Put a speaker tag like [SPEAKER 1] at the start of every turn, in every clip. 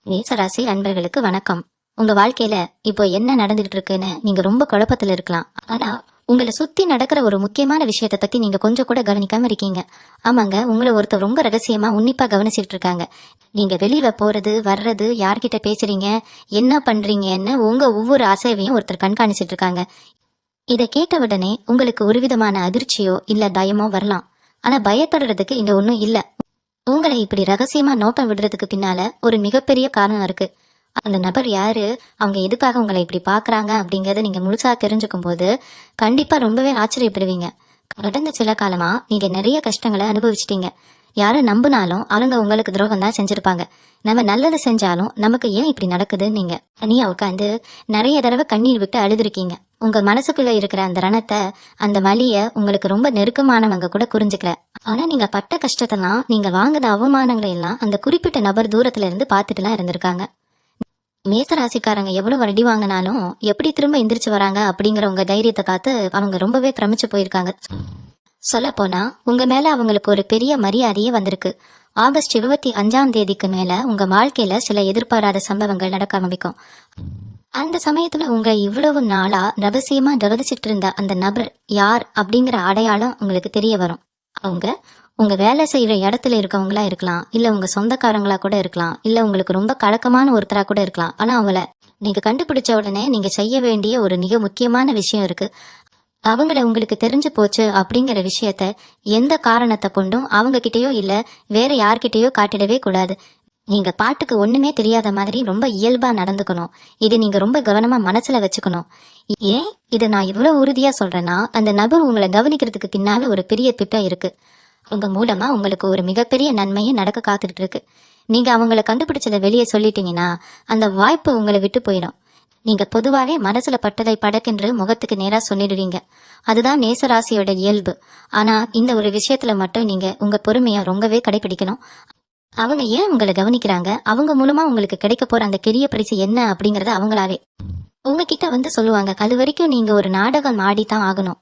[SPEAKER 1] மேசராசி அன்பர்களுக்கு வணக்கம். உங்க வாழ்க்கையில இப்போ என்ன நடந்துகிட்டு இருக்குன்னு நீங்க ரொம்ப குழப்பத்துல இருக்கலாம். ஆனா உங்களை சுத்தி நடக்கிற ஒரு முக்கியமான விஷயத்த பத்தி நீங்க கொஞ்சம் கூட கவனிக்காம இருக்கீங்க. ஆமாங்க, உங்களை ஒருத்தர் ரொம்ப ரகசியமா உன்னிப்பா கவனிச்சிட்டு இருக்காங்க. நீங்க வெளியில போறது வர்றது, யார்கிட்ட பேசுறீங்க, என்ன பண்றீங்கன்னு உங்க ஒவ்வொரு அசைவையும் ஒருத்தர் கண்காணிச்சிட்டு இருக்காங்க. இதை கேட்ட உடனே உங்களுக்கு ஒரு விதமான அதிர்ச்சியோ இல்ல பயமோ வரலாம். ஆனா பயப்படுறதுக்கு இங்க ஒன்றும் இல்ல. உங்களை இப்படி ரகசியமா நோட்டம் விடுறதுக்கு பின்னால ஒரு மிகப்பெரிய காரணம் இருக்கு. அந்த நபர் யாரு, அவங்க எதுக்காக உங்களை இப்படி பாக்குறாங்க அப்படிங்கறத நீங்க முழுசா தெரிஞ்சுக்கும் போது கண்டிப்பா ரொம்பவே ஆச்சரியப்படுவீங்க. கடந்த சில காலமா நீங்க நிறைய கஷ்டங்களை அனுபவிச்சிட்டீங்க. யாரை நம்பினாலும் அவங்க உங்களுக்கு துரோகம் தான் செஞ்சிருப்பாங்க. நம்ம நல்லது செஞ்சாலும் நமக்கு ஏன் இப்படி நடக்குது, நீங்க தனியா உட்காந்து நிறைய தடவை கண்ணீர் விட்டு அழுதுருக்கீங்க. உங்க மனசுக்குள்ள இருக்கிற அந்த ரணத்தை, அந்த வலிய உங்களுக்கு ரொம்ப நெருக்கமானவங்க கூட புரிஞ்சுக்கல. ஆனா நீங்க பட்ட கஷ்டத்தெல்லாம், நீங்க வாங்கின அவமானங்களை எல்லாம் அந்த குறிப்பிட்ட நபர் தூரத்துல இருந்து பார்த்துட்டுலாம் இருந்திருக்காங்க. மேசராசிக்காரங்க எவ்வளவு அடி வாங்கினாலும் எப்படி திரும்ப எந்திரிச்சு வராங்க அப்படிங்கிற உங்க தைரியத்தை பார்த்து அவங்க ரொம்பவே பிரமிச்சு போயிருக்காங்க. சொல்ல போனா உங்க மேல அவங்களுக்கு ஒரு பெரிய மரியாதையே வந்திருக்கு. ஆகஸ்ட் 25 மேல உங்க வாழ்க்கையில சில எதிர்பாராத சம்பவங்கள் நடக்க ஆரம்பிக்கும். அந்த சமயத்துல உங்க இவ்வளவு நாளா ரகசியமா கவனிச்சிட்டு இருந்த அந்த நபர் யார் அப்படிங்கிற அடையாளம் உங்களுக்கு தெரிய வரும். அவங்க உங்க வேலை செய்யற இடத்துல இருக்கவங்களா இருக்கலாம், இல்ல உங்க சொந்தக்காரங்களா கூட இருக்கலாம், இல்ல உங்களுக்கு ரொம்ப கலக்கமான ஒருத்தரா கூட இருக்கலாம். ஆனா அவங்கள நீங்க கண்டுபிடிச்ச உடனே நீங்க செய்ய வேண்டிய ஒரு மிக முக்கியமான விஷயம் இருக்கு. அவங்கள உங்களுக்கு தெரிஞ்சு போச்சு அப்படிங்கிற விஷயத்த எந்த காரணத்தை கொண்டும் அவங்க கிட்டயோ இல்ல வேற யார்கிட்டயோ காட்டிடவே கூடாது. நீங்க பாட்டுக்கு ஒண்ணுமே தெரியாத மாதிரி ரொம்ப இயல்பா நடந்துக்கணும். இது நீங்க ரொம்ப கவனமா மனசுல வச்சுக்கணும். ஏன் இதை நான் இவ்வளவு உறுதியா சொல்றேன்னா, அந்த நபர் உங்களை கவனிக்கிறதுக்கு பின்னால ஒரு பெரிய திட்டம் இருக்கு. அவங்க மூலமா உங்களுக்கு ஒரு மிகப்பெரிய நன்மையே நடக்க காத்துட்டு இருக்கு. நீங்க அவங்கள கண்டுபிடிச்சதை வெளியே சொல்லிட்டீங்கன்னா அந்த வாய்ப்பு உங்களை விட்டு போயிடும். நீங்க பொதுவாவே மனசுல பட்டதை படக்கென்று முகத்துக்கு நேரா சொல்லிடுவீங்க. அதுதான் நேசராசியோட இயல்பு. ஆனா இந்த ஒரு விஷயத்துல மட்டும் நீங்க உங்க பொறுமைய ரொம்பவே கடைபிடிக்கணும். அவங்க ஏன் உங்களை கவனிக்கிறாங்க, அவங்க மூலமா உங்களுக்கு கிடைக்க போற அந்த பெரிய பரிசு என்ன அப்படிங்கறத அவங்களாவே உங்ககிட்ட வந்து சொல்லுவாங்க. அது வரைக்கும் நீங்க ஒரு நாடகம் ஆடித்தான் ஆகணும்.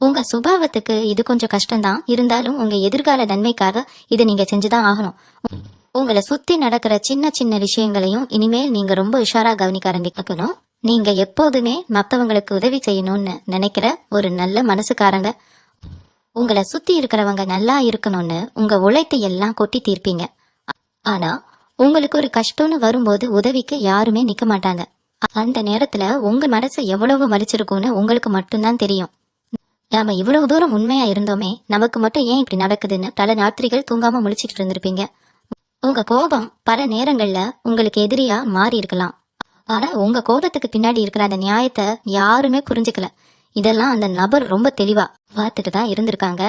[SPEAKER 1] உங்க சுபாவத்துக்கு இது கொஞ்சம் கஷ்டம்தான், இருந்தாலும் உங்க எதிர்கால நன்மைக்காக இதை நீங்க செஞ்சுதான் ஆகணும். உங்களை சுத்தி நடக்கிற சின்ன சின்ன விஷயங்களையும் இனிமேல் நீங்க ரொம்ப உஷாரா கவனிக்க ஆரம்பிக்கணும். நீங்க எப்போதுமே மற்றவங்களுக்கு உதவி செய்யணும்னு நினைக்கிற ஒரு நல்ல மனசுக்காரங்க. உங்களை சுத்தி இருக்கிறவங்க நல்லா இருக்கணும்னு உங்க உழைத்தை எல்லாம் கொட்டி தீர்ப்பீங்க. ஆனா உங்களுக்கு ஒரு கஷ்டம்னு வரும்போது உதவிக்கு யாருமே நிக்க மாட்டாங்க. அந்த நேரத்துல உங்க மனசு எவ்வளவு வலிச்சிருக்கும்னு உங்களுக்கு மட்டும்தான் தெரியும். நாம இவ்வளவு தூரம் உண்மையா இருந்தோமே, நமக்கு மட்டும் ஏன் இப்படி நடக்குதுன்னு பல ராத்திரிகள் தூங்காம முழிச்சிட்டு இருந்திருப்பீங்க. உங்க கோபம் பல நேரங்கள்ல உங்களுக்கு எதிரியா மாறி இருக்கலாம். ஆனா உங்க கோபத்துக்கு பின்னாடி இருக்கிற அந்த நியாயத்தை யாருமே புரிஞ்சுக்கல. இதெல்லாம் அந்த நபர் ரொம்ப தெளிவா பார்த்துட்டு தான் இருந்திருக்காங்க.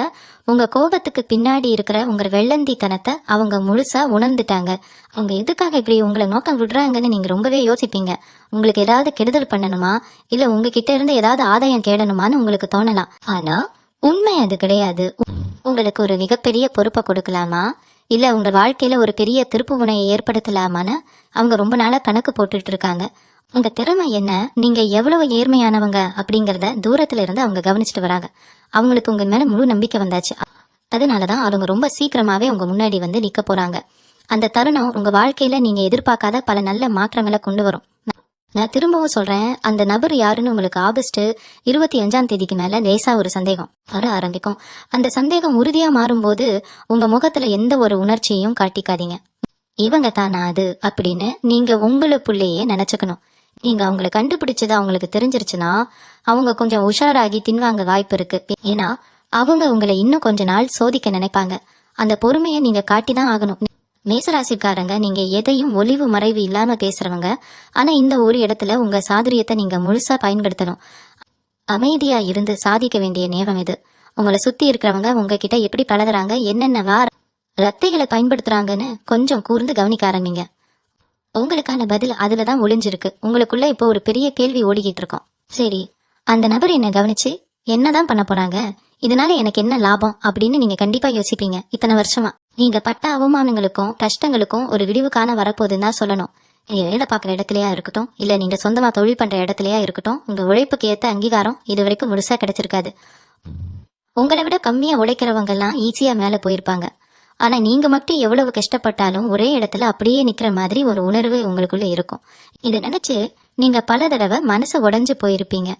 [SPEAKER 1] உங்க கோபத்துக்கு பின்னாடி இருக்கிற உங்க வெள்ளந்தித்தனத்தை அவங்க முழுசா உணர்ந்துட்டாங்க. அவங்க எதுக்காக இப்படி உங்களை நோக்கம் விடுறாங்கன்னு நீங்க ரொம்பவே யோசிப்பீங்க. உங்களுக்கு ஏதாவது கெடுதல் பண்ணணுமா, இல்ல உங்ககிட்ட இருந்து ஏதாவது ஆதாயம் கேடணுமான்னு உங்களுக்கு தோணலாம். ஆனா உண்மை அது கிடையாது. உங்களுக்கு ஒரு மிகப்பெரிய பொறுப்பை கொடுக்கலாமா, இல்ல உங்க வாழ்க்கையில ஒரு பெரிய திருப்பு முனையை ஏற்படுத்தலாமான்னு அவங்க ரொம்ப நாளா கணக்கு போட்டுட்டு இருக்காங்க. உங்க திறமை என்ன, நீங்க எவ்வளவு ஏழ்மையானவங்க அப்படிங்கறத தூரத்துல இருந்து அவங்க கவனிச்சுட்டு வராங்க. அவங்களுக்கு உங்க மேல முழு நம்பிக்கை வந்தாச்சு. அதனாலதான் அவங்க ரொம்ப சீக்கிரமாவே உங்க முன்னாடி வந்து நிக்க போறாங்க. அந்த தருணம் உங்க வாழ்க்கையில நீங்க எதிர்பார்க்காத பல நல்ல மாற்றங்களை கொண்டு வரும். நான் திரும்பவும் சொல்றேன், அந்த நபர் யாருன்னு உங்களுக்கு ஆகஸ்ட் 25 மேல லேசா ஒரு சந்தேகம் வர ஆரம்பிக்கும். அந்த சந்தேகம் உறுதியா மாறும்போது உங்க முகத்துல எந்த ஒரு உணர்ச்சியையும் காட்டிக்காதீங்க. இவங்க தானா அது அப்படின்னு நீங்க உங்களுக்குள்ளேயே நினைச்சுக்கணும். நீங்க அவங்களை கண்டுபிடிச்சது அவங்களுக்கு தெரிஞ்சிருச்சுன்னா அவங்க கொஞ்சம் உஷாராகி தின்வாங்க வாய்ப்பு இருக்கு. ஏன்னா அவங்க உங்களை இன்னும் கொஞ்ச நாள் சோதிக்க நினைப்பாங்க. அந்த பொறுமையை நீங்க காட்டிதான் ஆகணும். மேசராசிக்காரங்க நீங்க எதையும் ஒளிவு மறைவு இல்லாம பேசுறவங்க. ஆனா இந்த ஒரு இடத்துல உங்க சாதுரியத்தை நீங்க முழுசா பயன்படுத்தணும். அமைதியா இருந்து சாதிக்க வேண்டிய நேரம் இது. உங்களை சுத்தி இருக்கிறவங்க உங்ககிட்ட எப்படி பழகுறாங்க, என்னென்ன ரத்தைகளை பயன்படுத்துறாங்கன்னு கொஞ்சம் கூர்ந்து கவனிக்க ஆரம்பிங்க. உங்களுக்கான பதில் அதுலதான் ஒளிஞ்சிருக்கு. உங்களுக்குள்ள இப்போ ஒரு பெரிய கேள்வி ஓடிக்கிட்டு இருக்கோம். சரி, அந்த நபர் என்ன கவனிச்சு என்னதான் பண்ண போறாங்க, இதனால எனக்கு என்ன லாபம் அப்படின்னு நீங்க கண்டிப்பா யோசிப்பீங்க. இத்தனை வருஷமா நீங்க பட்ட அவமானங்களுக்கும் கஷ்டங்களுக்கும் ஒரு விடிவு காண வரப்போகுதுன்னு தான் சொல்லணும். நீங்க வேலை பார்க்குற இடத்துலயா இருக்கட்டும், இல்ல நீங்க சொந்தமா தொழில் பண்ற இடத்துலயா இருக்கட்டும், உங்க உழைப்புக்கு ஏத்த அங்கீகாரம் இது வரைக்கும் முழுசா கிடைச்சிருக்காது. உங்களை விட கம்மியா உழைக்கிறவங்க எல்லாம் ஈஸியா மேல போயிருப்பாங்க. ஆனா நீங்க மட்டும் எவ்வளவு கஷ்டப்பட்டாலும் ஒரே இடத்துல அப்படியே நிக்கிற மாதிரி ஒரு உணர்வு உங்களுக்குள்ள இருக்கும். இதை நினைச்சு நீங்க பல தடவை மனசு உடைஞ்சு போயிருப்பீங்க.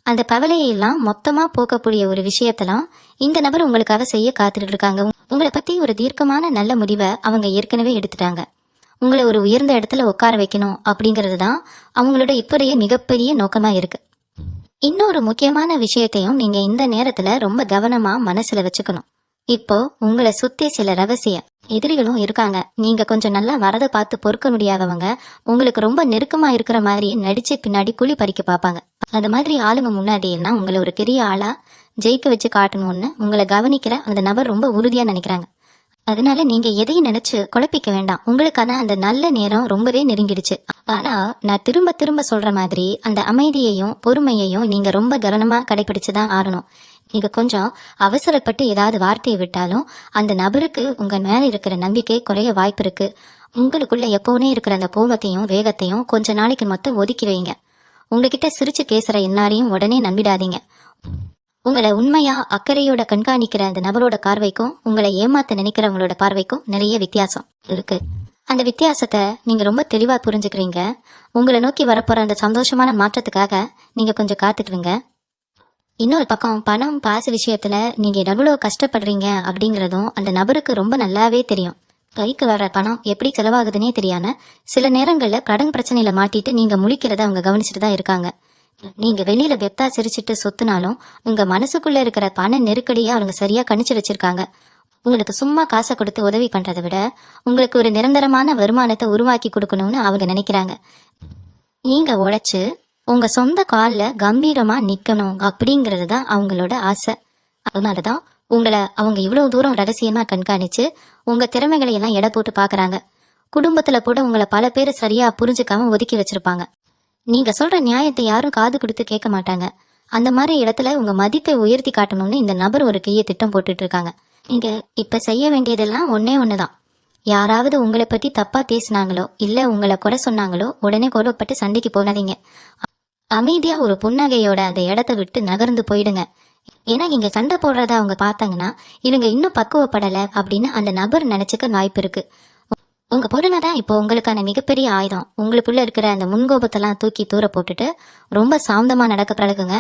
[SPEAKER 1] அந்த கவலையெல்லாம் மொத்தமா போக்கக்கூடிய ஒரு விஷயத்தெல்லாம் இந்த நபர் உங்களுக்காக செய்ய காத்துட்டு இருக்காங்க. உங்களை பத்தி ஒரு தீர்க்கமான நல்ல முடிவை அவங்க ஏற்கனவே எடுத்துட்டாங்க. உங்களை ஒரு உயர்ந்த இடத்துல உட்கார வைக்கணும் அப்படிங்கிறது தான் அவங்களோட இப்போதைய மிகப்பெரிய நோக்கமா இருக்கு. இன்னொரு முக்கியமான விஷயத்தையும் நீங்க இந்த நேரத்துல ரொம்ப கவனமா மனசுல வச்சுக்கணும். இப்போ உங்களை சுத்தி சில ரகசிய எதிரிகளும் இருக்காங்க. நீங்க கொஞ்சம் நல்லா வரதை பார்த்து பொறுக்க முடியாதவங்க உங்களுக்கு ரொம்ப நெருக்கமா இருக்கிற மாதிரி நடிச்சு பின்னாடி குழி பறிக்க பார்ப்பாங்க. அந்த மாதிரி ஆளுங்க முன்னாடி எல்லாம் உங்களை ஒரு பெரிய ஆளா ஜெயிக்க வச்சு காட்டணும்னு உங்களை கவனிக்கிற அந்த நபர் ரொம்ப உறுதியா நினைக்கிறாங்க. அதனால நீங்க எதையும் நினைச்சு குழப்பிக்க வேண்டாம். உங்களுக்கான அந்த நல்ல நேரம் ரொம்பவே நெருங்கிடுச்சு. ஆனா நான் திரும்ப திரும்ப சொல்ற மாதிரி அந்த அமைதியையும் பொறுமையையும் நீங்க ரொம்ப கவனமா கடைபிடிச்சுதான் ஆகணும். நீங்க கொஞ்சம் அவசரப்பட்டு ஏதாவது வார்த்தையை விட்டாலும் அந்த நபருக்கு உங்க மேல இருக்கிற நம்பிக்கை குறைய வாய்ப்பு இருக்கு. உங்களுக்குள்ள எப்பவுமே இருக்கிற அந்த கோபத்தையும் வேகத்தையும் கொஞ்ச நாளைக்கு மட்டும் ஒதுக்கி வைங்க. உங்ககிட்ட சிரிச்சு பேசுற எல்லாரையும் உடனே நம்பிடாதீங்க. உங்களை உண்மையா அக்கறையோட கண்காணிக்கிற அந்த நபரோட பார்வைக்கும் உங்களை ஏமாத்த நினைக்கிறவங்களோட பார்வைக்கும் நிறைய வித்தியாசம் இருக்கு. அந்த வித்தியாசத்தை நீங்க ரொம்ப தெளிவா புரிஞ்சுக்கிறீங்க. உங்களை நோக்கி வரப்போற அந்த சந்தோஷமான மாற்றத்துக்காக நீங்க கொஞ்சம் காத்துக்கிறீங்க. இன்னொரு பக்கம் பணம் பாசு விஷயத்துல நீங்க எவ்வளவு கஷ்டப்படுறீங்க அப்படிங்கறதும் அந்த நபருக்கு ரொம்ப நல்லாவே தெரியும். கைக்கு வர பணம் எப்படி செலவாகுதுன்னே தெரியாம சில நேரங்கள்ல கடன் பிரச்சனையில மாட்டிட்டு நீங்க முழிக்கிறத அவங்க கவனிச்சுட்டு தான் இருக்காங்க. நீங்க வெளியில வெத்தா சிரிச்சிட்டு சொத்துனாலும் உங்க மனசுக்குள்ள இருக்கிற பண நெருக்கடியா அவங்க சரியா கணிச்சு வச்சிருக்காங்க. உங்களுக்கு சும்மா காசை கொடுத்து உதவி பண்றதை விட உங்களுக்கு ஒரு நிரந்தரமான வருமானத்தை உருவாக்கி கொடுக்கணும்னு அவங்க நினைக்கிறாங்க. நீங்க உழைச்சு உங்க சொந்த கால்ல கம்பீரமா நிக்கணும் அப்படிங்கிறது தான் அவங்களோட ஆசை. அதனாலதான் உங்களை அவங்க இவ்வளவு தூரம் ரகசியமா கண்காணிச்சு உங்க திறமைகளை எல்லாம் எடை போட்டு பாக்குறாங்க. குடும்பத்துல கூட உங்களை பல பேர் சரியா புரிஞ்சுக்காம ஒதுக்கி வச்சிருப்பாங்க. நீங்க சொல்ற நியாயத்தை யாரும் காது கொடுத்து கேட்க மாட்டாங்க. அந்த மாதிரி இடத்துல உங்க மதிப்பை உயர்த்தி காட்டணும்னு இந்த நபர் ஒரு பெரிய திட்டம் போட்டுட்டு இருக்காங்க. நீங்க இப்ப செய்ய வேண்டியதெல்லாம் ஒன்னே ஒண்ணுதான். யாராவது உங்களை பத்தி தப்பா பேசினாங்களோ இல்ல உங்களை குறை சொன்னாங்களோ உடனே கோபப்பட்டு சண்டைக்கு போகாதீங்க. அமைதியா ஒரு புன்னகையோட அந்த இடத்த விட்டு நகர்ந்து போயிடுங்க. ஏன்னா நீங்க சண்டை போடுறத அவங்க பார்த்தாங்கன்னா இவங்க இன்னும் பக்குவப்படல அப்படின்னு அந்த நபர் நினைச்சுக்க வாய்ப்பு இருக்கு. உங்க பொருளை தான் இப்போ உங்களுக்கான மிகப்பெரிய ஆயுதம். உங்களுக்குள்ள இருக்கிற அந்த முன்கோபத்தெல்லாம் தூக்கி தூர போட்டுட்டு ரொம்ப சாந்தமா நடக்க பழகுங்க.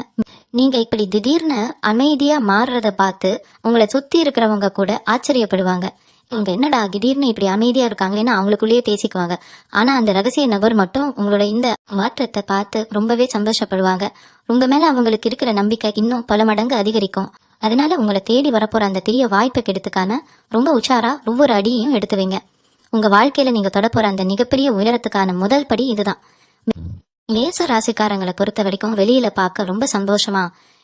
[SPEAKER 1] நீங்க இப்படி திடீர்னு அமைதியா மாறுறத பார்த்து உங்களை சுத்தி இருக்கிறவங்க கூட ஆச்சரியப்படுவாங்க. இவங்க என்னடா திடீர்னு இப்படி அமைதியா இருக்காங்களேன்னு அவங்களுக்குள்ளேயே பேசிக்குவாங்க. ஆனா அந்த ரகசிய நபர் மட்டும் உங்களோட இந்த மாற்றத்தை பார்த்து ரொம்பவே சந்தோஷப்படுவாங்க. உங்க மேல அவங்களுக்கு இருக்கிற நம்பிக்கை இன்னும் பல மடங்கு அதிகரிக்கும். அதனால உங்களை தேடி வரப்போற அந்த பெரிய வாய்ப்பை கெடுத்துக்காம ரொம்ப உஷாரா ஒவ்வொரு அடியையும் எடுத்து வைங்க. உங்க வாழ்க்கையில நீங்க தொடப்போற அந்த மிகப்பெரிய உயரத்துக்கான முதல் படி இதுதான். மேச ராசிக்காரங்களை பொறுத்த வரைக்கும் வெளியில பார்க்க ரொம்ப சந்தோஷமா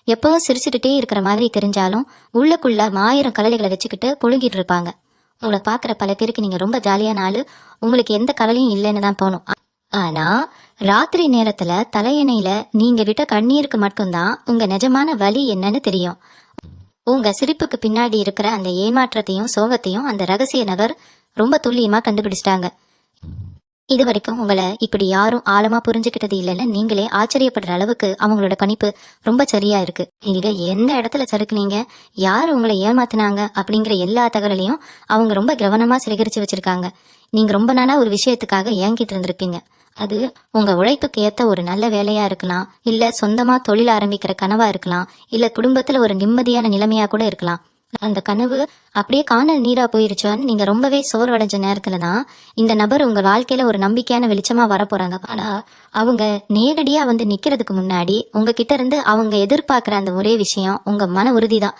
[SPEAKER 1] எப்பவும் சிரிச்சுக்கிட்டே இருக்கிற மாதிரி தெரிஞ்சாலும் உள்ளுக்குள்ள 1000 கவலைகளை வச்சுக்கிட்டு புழுங்கிட்டு இருப்பாங்க. உங்களை பாக்குற பல பேருக்கு நீங்க ரொம்ப ஜாலியான ஆளு, உங்களுக்கு எந்த கவலையும் இல்லைன்னு தான் தோணும். ஆனா ராத்திரி நேரத்துல தலையணையில நீங்க விட்ட கண்ணீருக்கு மட்டும்தான் உங்க நிஜமான வலி என்னன்னு தெரியும். உங்க சிரிப்புக்கு பின்னாடி இருக்கிற அந்த ஏமாற்றத்தையும் சோகத்தையும் அந்த ரகசிய நபர் ரொம்ப துல்லியமா கண்டுபிடிச்சிட்டாங்க. இது வரைக்கும் உங்களை இப்படி யாரும் ஆழமா புரிஞ்சுக்கிட்டது இல்லைன்னு நீங்களே ஆச்சரியப்படுற அளவுக்கு அவங்களோட கணிப்பு ரொம்ப சரியா இருக்கு. நீங்க எந்த இடத்துல சறுக்குனீங்க, யார் உங்களை ஏமாத்தினாங்க அப்படிங்கிற எல்லா தகவலையும் அவங்க ரொம்ப கவனமா சேகரிச்சு வச்சிருக்காங்க. நீங்க ரொம்ப நாளா ஒரு விஷயத்துக்காக ஏங்கிட்டு இருந்திருப்பீங்க. அது உங்க உழைப்புக்கு ஏத்த ஒரு நல்ல வேலையா இருக்கலாம், இல்ல சொந்தமா தொழில் ஆரம்பிக்கிற கனவா இருக்கலாம், இல்ல குடும்பத்துல ஒரு நிம்மதியான நிலைமையா கூட இருக்கலாம். அந்த கனவு அப்படியே காணல் நீரா போயிருச்சான்னு நீங்க ரொம்பவே சோர்வடைஞ்ச நேரத்துலதான் இந்த நபர் உங்க வாழ்க்கையில ஒரு நம்பிக்கையான வெளிச்சமா வரப்போறாங்க. ஆனா அவங்க நேரடியா வந்து நிக்கிறதுக்கு முன்னாடி உங்ககிட்ட இருந்து அவங்க எதிர்பார்க்கிற அந்த ஒரே விஷயம் உங்க மன உறுதிதான்.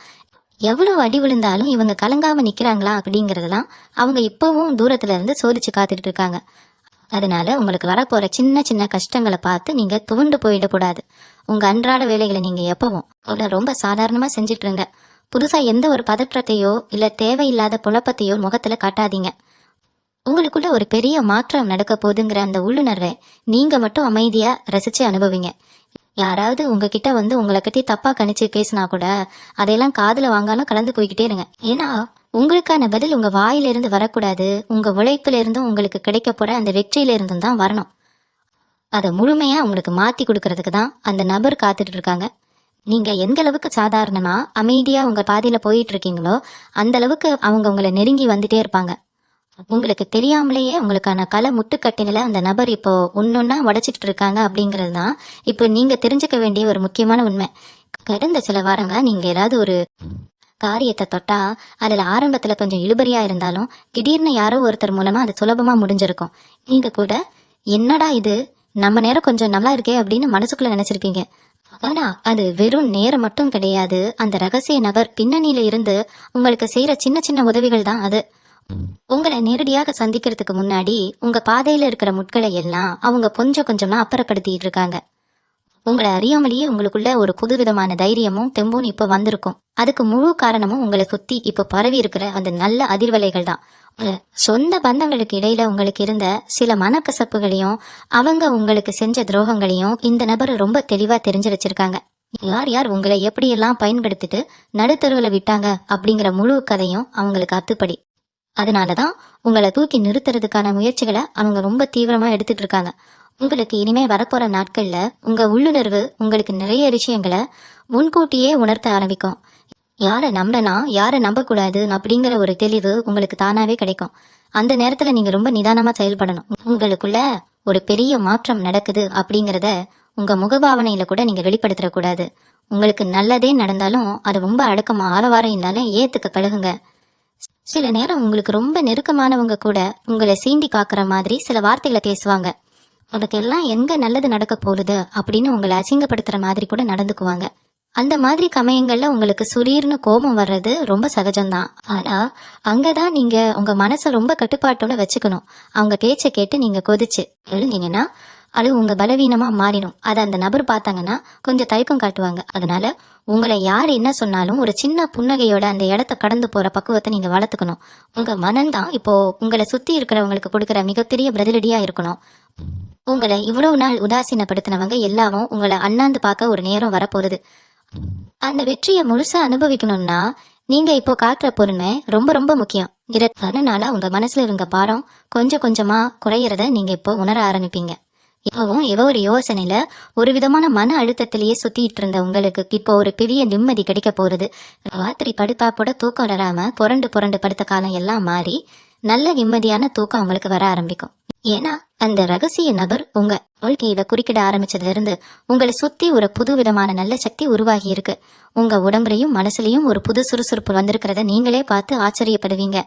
[SPEAKER 1] எவ்வளவு அடி விழுந்தாலும் இவங்க கலங்காம நிக்கிறாங்களா அப்படிங்கறதெல்லாம் அவங்க இப்பவும் தூரத்துல இருந்து சோதிச்சு காத்துட்டு இருக்காங்க. அதனால உங்களுக்கு வரப்போற சின்ன சின்ன கஷ்டங்களை பார்த்து நீங்க துவண்டு போயிடக்கூடாது. உங்க அன்றாட வேலைகளை நீங்க எப்பவும் ரொம்ப சாதாரணமா செஞ்சுட்டு இருங்க. புதுசா எந்த ஒரு பதற்றத்தையோ இல்ல தேவையில்லாத குழப்பத்தையோ முகத்துல காட்டாதீங்க. உங்களுக்குள்ள ஒரு பெரிய மாற்றம் நடக்க போகுதுங்கிற அந்த உள்ளுணர்வை நீங்க மட்டும் அமைதியா ரசிச்சு அனுபவிங்க. யாராவது உங்ககிட்ட வந்து உங்களை பத்தி தப்பா கணிச்சு பேசினா கூட அதையெல்லாம் காதுல வாங்காம கலந்து போய்கிட்டே இருங்க. ஏன்னா உங்களுக்கான பதில் உங்க வாயில இருந்து வரக்கூடாது, உங்க உழைப்புல இருந்தும் உங்களுக்கு கிடைக்க போற அந்த வெற்றியில இருந்தும் தான் வரணும். அதை முழுமையா உங்களுக்கு மாத்தி கொடுக்கறதுக்கு தான் அந்த நபர் காத்துட்டு இருக்காங்க. நீங்க எந்த அளவுக்கு சாதாரணமா அமைதியா உங்க பாதையில போயிட்டு இருக்கீங்களோ அந்த அளவுக்கு அவங்க உங்களை நெருங்கி வந்துட்டே இருப்பாங்க. உங்களுக்கு தெரியாமலேயே உங்களுக்கான கலை முட்டுக்கட்டைகளை அந்த நபர் இப்போ ஒன்னொன்னா உடைச்சிட்டு இருக்காங்க அப்படிங்கிறது தான் இப்போ நீங்க தெரிஞ்சுக்க வேண்டிய ஒரு முக்கியமான உண்மை. கடந்த சில வாரங்களா நீங்க ஏதாவது ஒரு காரியத்தை தொட்டா அதுல ஆரம்பத்துல கொஞ்சம் இழுபறியா இருந்தாலும் திடீர்னு யாரோ ஒருத்தர் மூலமா அது சுலபமா முடிஞ்சிருக்கும். நீங்க கூட என்னடா இது, நம்ம நேரம் கொஞ்சம் நல்லா இருக்கே அப்படின்னு மனசுக்குள்ள நினைச்சிருப்பீங்க. ஆனா அது வெறும் நேரம் மட்டும் கிடையாது, அந்த ரகசிய நபர் பின்னணியில இருந்து உங்களுக்கு செய்யற சின்ன சின்ன உதவிகள் தான் அது. உங்களை நேரடியாக சந்திக்கிறதுக்கு முன்னாடி உங்க பாதையில இருக்கிற முட்களை எல்லாம் அவங்க கொஞ்சம் கொஞ்சமா அப்புறப்படுத்திட்டு இருக்காங்க. உங்களை அறியாமலேயே உங்களுக்குள்ள ஒரு புதுவிதமான தைரியமும் தெம்பும் இப்ப வந்திருக்கும். அதுக்கு முழு காரணமும் உங்களை சுத்தி இப்ப பரவி இருக்கிற அந்த நல்ல அதிர்வலைகள் தான். உங்க சொந்த பந்தங்களுக்கு இடையில உங்களுக்கு இருந்த சில மனக்கசப்புகளையும் அவங்க உங்களுக்கு செஞ்ச துரோகங்களையும் இந்த நபர் ரொம்ப தெளிவா தெரிஞ்சு வச்சிருக்காங்க. யார் யார் உங்களை எப்படியெல்லாம் பயன்படுத்திட்டு நடுத்தருவில் விட்டாங்க அப்படிங்கிற முழு கதையும் அவங்களுக்கு அத்துப்படி. அதனாலதான் உங்களை தூக்கி நிறுத்துறதுக்கான முயற்சிகளை அவங்க ரொம்ப தீவிரமா எடுத்துட்டு இருக்காங்க. உங்களுக்கு இனிமே வரப்போற நாட்கள்ல உங்க உள்ளுணர்வு உங்களுக்கு நிறைய விஷயங்களை முன்கூட்டியே உணர்த்த ஆரம்பிக்கும். யாரை நம்பலாம் யாரை நம்பக்கூடாது அப்படிங்கிற ஒரு தெளிவு உங்களுக்கு தானாவே கிடைக்கும். அந்த நேரத்துல நீங்க ரொம்ப நிதானமா செயல்படணும். உங்களுக்குள்ள ஒரு பெரிய மாற்றம் நடக்குது அப்படிங்கறத உங்க முகபாவனையில கூட நீங்க வெளிப்படுத்தக்கூடாது. உங்களுக்கு நல்லதே நடந்தாலும் அது ரொம்ப அடக்கமா ஆரவாரம் இருந்தாலும் ஏத்துக்க கழுகுங்க. சில நேரம் உங்களுக்கு ரொம்ப நெருக்கமானவங்க கூட உங்களை சீண்டி காக்குற மாதிரி சில வார்த்தைகளை பேசுவாங்க. அதுக்கெல்லாம் எங்க நல்லது நடக்க போகுது அப்படின்னு உங்களை அசிங்கப்படுத்துற மாதிரி கூட நடந்துக்குவாங்க. அந்த மாதிரி சமயங்கள்ல உங்களுக்கு சுரீர்னு கோபம் வர்றது ரொம்ப சகஜம்தான். ஆனா அங்கதான் நீங்க உங்க மனசை ரொம்ப கட்டுப்பாட்டோட வச்சுக்கணும். அவங்க பேச்சை கேட்டு நீங்க கொதிச்சு எழுந்தீங்கன்னா அது உங்க பலவீனமா மாறிடும். அதை அந்த நபர் பார்த்தாங்கன்னா கொஞ்சம் தயக்கம் காட்டுவாங்க. அதனால உங்களை யார் என்ன சொன்னாலும் ஒரு சின்ன புன்னகையோட அந்த இடத்த கடந்து போற பக்குவத்தை நீங்க வளர்த்துக்கணும். உங்க மனம்தான் இப்போ உங்களை சுத்தி இருக்கிறவங்களுக்கு கொடுக்குற மிகப்பெரிய பதிலடியா இருக்கணும். உங்களை இவ்வளவு நாள் உதாசீனப்படுத்தினவங்க எல்லாரும் உங்களை அண்ணாந்து பார்க்க ஒரு நேரம் வரப்போகுது. அந்த வெற்றியை முழுசா அனுபவிக்கணும்னா நீங்க இப்போ காட்டுற பொறுமை ரொம்ப ரொம்ப முக்கியம். இதனால உங்க மனசுல இருந்த பாரம் கொஞ்சம் கொஞ்சமா குறையறத நீங்க இப்போ உணர ஆரம்பிப்பீங்க. இப்பவும் ஏதோ ஒரு யோசனையில ஒரு விதமான மன அழுத்தத்திலேயே சுத்திட்டு இருந்த உங்களுக்கு இப்போ ஒரு பெரிய நிம்மதி கிடைக்க போறது. ராத்திரி படுப்பாப்போட தூக்கம் வராம புரண்டு புரண்டு படுத்த காலம் எல்லாம் மாறி நல்ல நிம்மதியான தூக்கம் உங்களுக்கு வர ஆரம்பிக்கும். ஏன்னா அந்த ரகசிய நபர் உங்க வாழ்க்கையில குறுக்கிட ஆரம்பிச்சதுல இருந்து உங்களை சுத்தி ஒரு புது விதமான நல்ல சக்தி உருவாகி இருக்கு. உங்க உடம்புலையும் மனசுலயும் ஒரு புது சுறுசுறுப்பு வந்திருக்கிறத நீங்களே பார்த்து ஆச்சரியப்படுவீங்க.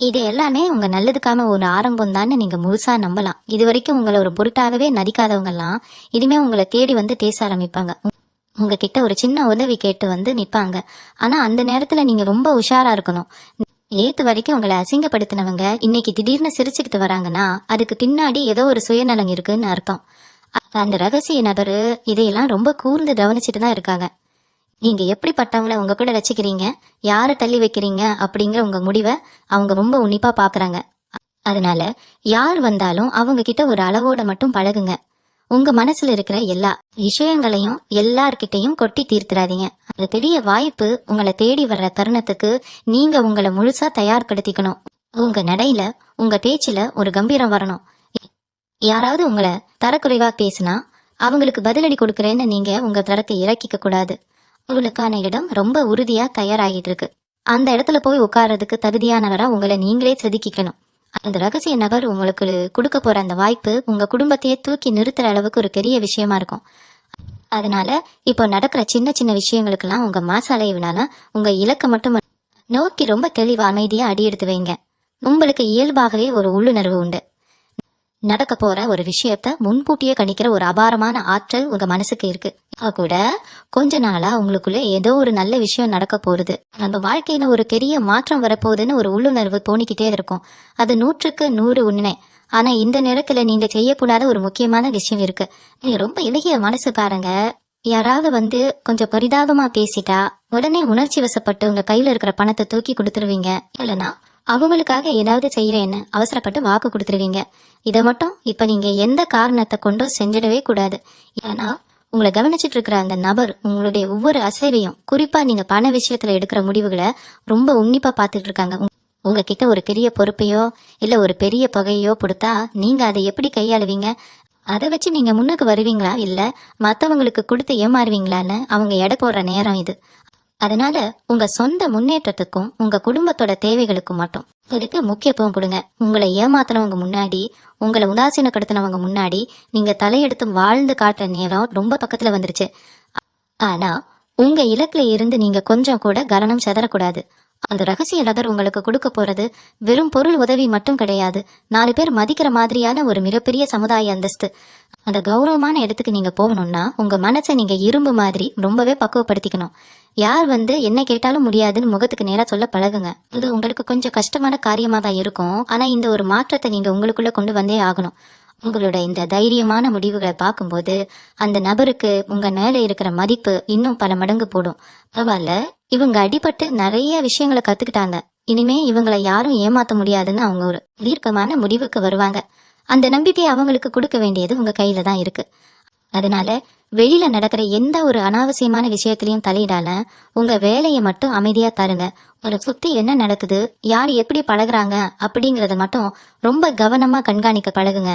[SPEAKER 1] இது எல்லாமே உங்க நல்லதுக்கான ஒரு ஆரம்பம் தான் நீங்க முழுசா நம்பலாம். இது வரைக்கும் உங்களை ஒரு பொருட்டாகவே நடிக்காதவங்க எல்லாம் இனிமே உங்களை தேடி வந்து பேச ஆரம்பிப்பாங்க. உங்ககிட்ட ஒரு சின்ன உதவி கேட்டு வந்து நிப்பாங்க. ஆனா அந்த நேரத்துல நீங்க ரொம்ப உஷாரா இருக்கணும். நேத்து வரைக்கும் உங்களை அசிங்கப்படுத்தினவங்க இன்னைக்கு திடீர்னு சிரிச்சுக்கிட்டு வராங்கன்னா அதுக்கு பின்னாடி ஏதோ ஒரு சுயநலம் இருக்குன்னு அர்த்தம். அந்த ரகசிய நபரு இதையெல்லாம் ரொம்ப கூர்ந்து கவனிச்சுட்டு தான் இருக்காங்க. நீங்க எப்படிப்பட்டவங்கள உங்க கூட வச்சுக்கிறீங்க, யாரை தள்ளி வைக்கிறீங்க அப்படிங்கிற உங்க முடிவை அவங்க ரொம்ப உன்னிப்பா பாக்குறாங்க. அதனால யார் வந்தாலும் அவங்க கிட்ட ஒரு அளவோட மட்டும் பழகுங்க. உங்க மனசுல இருக்கிற எல்லா விஷயங்களையும் எல்லார்கிட்டையும் கொட்டி தீர்த்துறாதீங்க. அது பெரிய வாய்ப்பு உங்களை தேடி வர்ற தருணத்துக்கு நீங்க உங்களை முழுசா தயார்படுத்திக்கணும். உங்க நடையில உங்க பேச்சுல ஒரு கம்பீரம் வரணும். யாராவது உங்களை தரக்குறைவா பேசினா அவங்களுக்கு பதிலடி கொடுக்கறேன்னு நீங்க உங்க தரத்தை இறக்கிக்க கூடாது. உங்களுக்கான இடம் ரொம்ப உறுதியா தயாராகிட்டு இருக்கு. அந்த இடத்துல போய் உட்கார்றதுக்கு தகுதியானவரா உங்களை நீங்களே செதுக்கிக்கணும். அந்த ரகசிய நபர் உங்களுக்கு கொடுக்க போற அந்த வாய்ப்பு உங்க குடும்பத்தையே தூக்கி நிறுத்துற அளவுக்கு ஒரு பெரிய விஷயமா இருக்கும். அதனால இப்போ நடக்கிற சின்ன சின்ன விஷயங்களுக்கெல்லாம் உங்க மாசாலையினால உங்க இலக்கை மட்டும் நோக்கி ரொம்ப தெளிவா அமைதியா அடி எடுத்து வைங்க. உங்களுக்கு இயல்பாகவே ஒரு உள்ளுணர்வு உண்டு. நடக்க போற ஒரு விஷயத்த முன்கூட்டியே கணிக்கிற ஒரு அபாரமான ஆற்றல் உங்க மனசுக்கு இருக்கு. கூட கொஞ்ச நாளா உங்களுக்குள்ள ஏதோ ஒரு நல்ல விஷயம் நடக்க போகுது, நம்ம வாழ்க்கையில ஒரு பெரிய மாற்றம் வரப்போகுதுன்னு ஒரு உள்ளுணர்வு தோணிக்கிட்டே இருக்கும். அது 100க்கு 100 உண்மை. ஆனா இந்த நேரத்துல நீங்க செய்யக்கூடாத ஒரு முக்கியமான விஷயம் இருக்கு. நீங்க ரொம்ப இலகிய மனசு பாருங்க. யாராவது வந்து கொஞ்சம் பரிதாபமா பேசிட்டா உடனே உணர்ச்சி வசப்பட்டு உங்க கையில இருக்கிற பணத்தை தூக்கி கொடுத்துருவீங்க. இல்லைன்னா அவங்களுக்காக ஏதாவது செய்யறேன்னு அவசரப்பட்டு வாக்கு கொடுத்துருவீங்க. இதை மட்டும் இப்ப நீங்க எந்த காரணத்தை கொண்டும் செஞ்சிடவே கூடாது. ஏன்னா உங்களை கவனிச்சிட்டு இருக்கிற அந்த நபர் உங்களுடைய ஒவ்வொரு அசைவையும், குறிப்பா நீங்க பண விஷயத்துல எடுக்கிற முடிவுகளை ரொம்ப உன்னிப்பா பார்த்துட்டு இருக்காங்க. உங்ககிட்ட ஒரு பெரிய பொறுப்பையோ இல்ல ஒரு பெரிய தொகையோ கொடுத்தா நீங்க அதை எப்படி கையாளுவீங்க, அதை வச்சு நீங்க முன்னுக்கு வருவீங்களா இல்ல மத்தவங்களுக்கு கொடுத்து ஏமாறுவீங்களான்னு அவங்க எடை போடுற நேரம் இது. அதனால உங்க சொந்த முன்னேற்றத்துக்கும் உங்க குடும்பத்தோட தேவைகளுக்கும் மட்டும் இதுக்கு முக்கியத்துவம் கொடுங்க. உங்களை ஏமாத்தினவங்க முன்னாடி, உங்களை உதாசீனப்படுத்தினவங்க முன்னாடி நீங்க தலையெடுத்து வாழ்ந்து காட்டுற நேரம் ரொம்ப பக்கத்துல வந்துருச்சு. ஆனா உங்க இலக்குல இருந்து நீங்க கொஞ்சம் கூட கவனம் செதறக்கூடாது. அந்த ரகசிய நபர் உங்களுக்கு கொடுக்க போறது வெறும் பொருள் உதவி மட்டும் கிடையாது, 4 பேர் மதிக்கிற மாதிரியான ஒரு மிகப்பெரிய சமுதாய அந்தஸ்து. அந்த கௌரவமான இடத்துக்கு நீங்க போகணும்னா உங்க மனசை நீங்க இரும்பு மாதிரி ரொம்பவே பக்குவப்படுத்திக்கணும். யார் என்ன கேட்டாலும் முடியாதுன்னு முகத்துக்கு நேரா சொல்ல பழகுங்க. இது உங்களுக்கு கொஞ்சம் கஷ்டமான காரியமா தான் இருக்கும். ஆனா இந்த ஒரு மாற்றத்தை நீங்க உங்களுக்குள்ள கொண்டு வந்தே ஆகணும். உங்களோட இந்த தைரியமான முடிவுகளை பார்க்கும்போது அந்த நபருக்கு உங்க மேல இருக்கிற மதிப்பு இன்னும் பல மடங்கு போடும். பரவாயில்ல, இவங்க அடிபட்டு நிறைய விஷயங்களை கத்துக்கிட்டாங்க, இனிமே இவங்களை யாரும் ஏமாத்த முடியாதுன்னு அவங்க ஒரு தீர்க்கமான முடிவுக்கு வருவாங்க. அந்த நம்பிக்கையை அவங்களுக்கு கொடுக்க வேண்டியது உங்க கையில தான் இருக்கு. அதனால வெளியில நடக்கிற எந்த ஒரு அனாவசியமான விஷயத்திலையும் தலையிடால உங்க வேலையை மட்டும் அமைதியா தருங்க. ஒரு சுத்தி என்ன நடக்குது, யார் எப்படி பழகுறாங்க அப்படிங்கறத மட்டும் ரொம்ப கவனமா கண்காணிக்க பழகுங்க.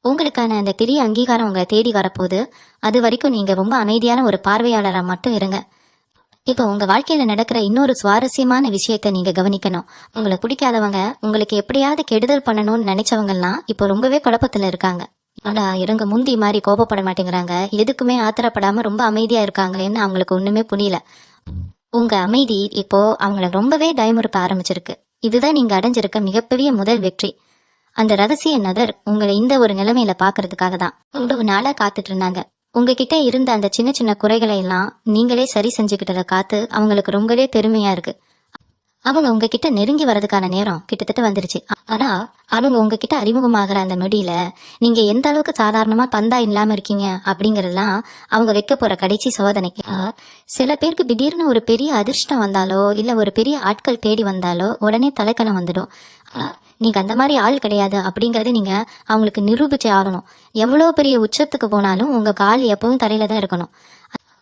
[SPEAKER 1] உங்களுக்கான அந்த பெரிய அங்கீகாரம் உங்களை தேடி வரப்போகுது. அது வரைக்கும் நீங்க ரொம்ப அமைதியான ஒரு பார்வையாளரா மட்டும் இருங்க. இப்போ உங்க வாழ்க்கையில நடக்கிற இன்னொரு சுவாரஸ்யமான விஷயத்த நீங்க கவனிக்கணும். உங்களை பிடிக்காதவங்க, உங்களுக்கு எப்படியாவது கெடுதல் பண்ணணும்னு நினைச்சவங்கலாம் இப்போ ரொம்பவே குழப்பத்துல இருக்காங்க. ஆனா இவங்க முந்தி மாதிரி கோபப்பட மாட்டேங்கிறாங்க, எதுக்குமே ஆத்திரப்படாம ரொம்ப அமைதியா இருக்காங்களேன்னு அவங்களுக்கு ஒண்ணுமே புரியல. உங்க அமைதி இப்போ அவங்கள ரொம்பவே பயமுறுத்த ஆரம்பிச்சிருக்கு. இதுதான் நீங்க அடைஞ்சிருக்க மிகப்பெரிய முதல் வெற்றி. அந்த ரகசிய நபர் உங்களை இந்த ஒரு நிலைமையில பாக்குறதுக்காக தான் இவ்வளவு நாளா காத்துட்டு இருந்தாங்க. உங்ககிட்ட இருந்த அந்த சின்ன சின்ன குறைகளை எல்லாம் நீங்களே சரி செஞ்சுக்கிட்டத காத்து அவங்களுக்கு ரொம்பவே பெருமையா இருக்கு. அவங்க உங்ககிட்ட நெருங்கி வர்றதுக்கான நேரம் கிட்டத்தட்ட வந்துருச்சு. ஆனா அவங்க உங்ககிட்ட அறிமுகமாகற அந்த நொடியில நீங்க எந்த அளவுக்கு சாதாரணமா பந்தா இல்லாம இருக்கீங்க அப்படிங்கறதுலாம் அவங்க வைக்க போற கடைசி சோதனை. சில பேருக்கு திடீர்னு ஒரு பெரிய அதிர்ஷ்டம் வந்தாலோ இல்ல ஒரு பெரிய ஆட்கள் தேடி வந்தாலோ உடனே தலைக்கணம் வந்துடும். நீங்க அந்த மாதிரி ஆள் கிடையாது அப்படிங்கறது நீங்க அவங்களுக்கு நிரூபிச்சே ஆகணும். எவ்வளவு பெரிய உச்சத்துக்கு போனாலும் உங்க கால் எப்பவும் தரையில தான் இருக்கணும்.